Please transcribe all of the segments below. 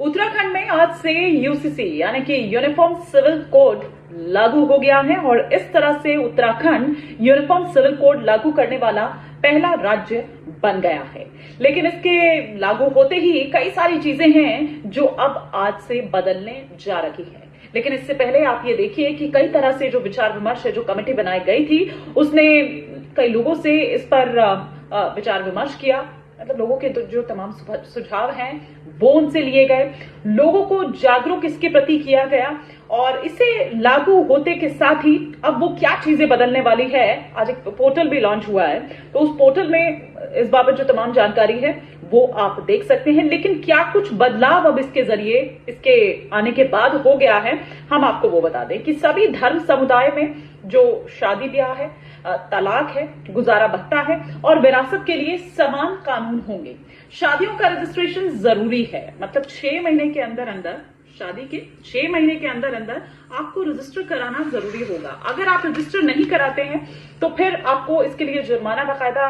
उत्तराखंड में आज से यूसीसी यानी कि यूनिफॉर्म सिविल कोड लागू हो गया है और इस तरह से उत्तराखंड यूनिफॉर्म सिविल कोड लागू करने वाला पहला राज्य बन गया है। लेकिन इसके लागू होते ही कई सारी चीजें हैं जो अब आज से बदलने जा रही है। लेकिन इससे पहले आप ये देखिए कि कई तरह से जो विचार विमर्श है, जो कमेटी बनाई गई थी, उसने कई लोगों से इस पर विचार विमर्श किया। मतलब लोगों के जो तमाम सुझाव हैं वो उनसे लिए गए, लोगों को जागरूक इसके प्रति किया गया और इसे लागू होते के साथ ही अब वो क्या चीजें बदलने वाली है। आज एक पोर्टल भी लॉन्च हुआ है, तो उस पोर्टल में इस बाबत जो तमाम जानकारी है वो आप देख सकते हैं। लेकिन क्या कुछ बदलाव अब इसके जरिए, इसके आने के बाद हो गया है, हम आपको वो बता दें कि सभी धर्म समुदाय में जो शादी ब्याह है, तलाक है, गुजारा भत्ता है और विरासत के लिए समान कानून होंगे। शादियों का रजिस्ट्रेशन जरूरी है, मतलब 6 महीने के अंदर अंदर, शादी के 6 महीने के अंदर अंदर आपको रजिस्टर कराना जरूरी होगा। अगर आप रजिस्टर नहीं कराते हैं तो फिर आपको इसके लिए जुर्माना बाकायदा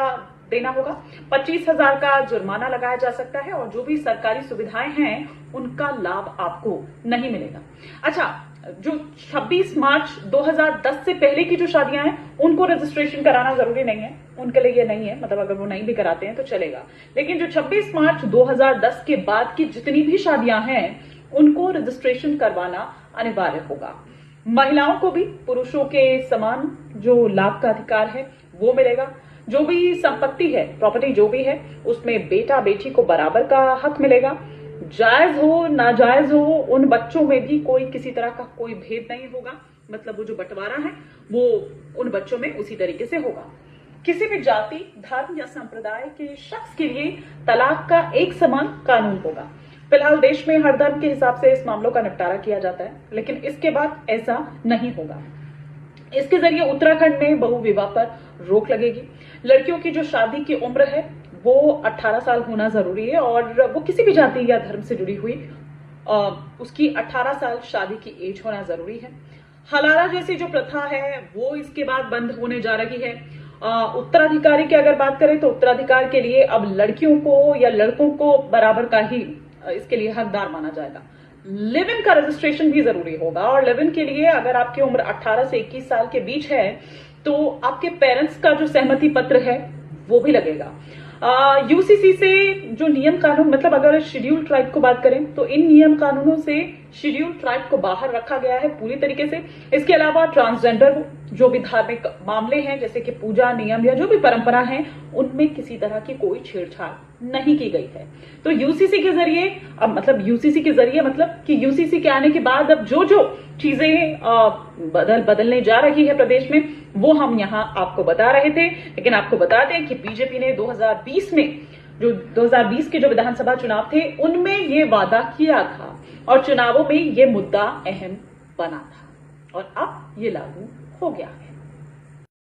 देना होगा। 25,000 का जुर्माना लगाया जा सकता है और जो भी सरकारी सुविधाएं हैं उनका लाभ आपको नहीं मिलेगा। अच्छा, जो 26 मार्च 2010 से पहले की जो शादियां हैं उनको रजिस्ट्रेशन कराना जरूरी नहीं है, उनके लिए ये नहीं है, मतलब अगर वो नहीं भी कराते हैं तो चलेगा। लेकिन जो 26 मार्च 2010 के बाद की जितनी भी शादियां हैं उनको रजिस्ट्रेशन करवाना अनिवार्य होगा। महिलाओं को भी पुरुषों के समान जो लाभ का अधिकार है वो मिलेगा। जो भी संपत्ति है, प्रॉपर्टी जो भी है, उसमें बेटा बेटी को बराबर का हक मिलेगा। जायज हो नाजायज हो, उन बच्चों में भी कोई किसी तरह का कोई भेद नहीं होगा। मतलब वो जो बंटवारा है वो उन बच्चों में उसी तरीके से होगा। किसी भी जाति, धर्म या संप्रदाय के शख्स के लिए तलाक का एक समान कानून होगा। फिलहाल देश में हर धर्म के हिसाब से इस मामलों का निपटारा किया जाता है, लेकिन इसके बाद ऐसा नहीं होगा। इसके जरिए उत्तराखंड में बहु विवाह पर रोक लगेगी। लड़कियों की जो शादी की उम्र है वो 18 साल होना जरूरी है और वो किसी भी जाति या धर्म से जुड़ी हुई उसकी 18 साल शादी की एज होना जरूरी है। हलाला जैसी जो प्रथा है वो इसके बाद बंद होने जा रही है। उत्तराधिकारी की अगर बात करें तो उत्तराधिकार के लिए अब लड़कियों को या लड़कों को बराबर का ही इसके लिए हकदार माना जाएगा। लिव इन का रजिस्ट्रेशन भी जरूरी होगा और लिव इन के लिए अगर आपकी उम्र 18 से 21 साल के बीच है तो आपके पेरेंट्स का जो सहमति पत्र है वो भी लगेगा। यूसीसी से जो नियम कानून, मतलब अगर शेड्यूल ट्राइब को बात करें तो इन नियम कानूनों से शेड्यूल ट्राइब को बाहर रखा गया है पूरी तरीके से। इसके अलावा ट्रांसजेंडर जो भी धार्मिक मामले हैं, जैसे कि पूजा नियम या जो भी परंपरा है, उनमें किसी तरह की कोई छेड़छाड़ नहीं की गई है। तो यूसीसी के जरिए, अब मतलब यूसीसी के जरिए मतलब कि यूसीसी के आने के बाद अब जो जो चीजें बदलने जा रही है प्रदेश में वो हम यहाँ आपको बता रहे थे। लेकिन आपको बता दें कि बीजेपी ने 2020 में जो 2020 के जो विधानसभा चुनाव थे उनमें ये वादा किया था और चुनावों में ये मुद्दा अहम बना था और अब ये लागू हो गया है।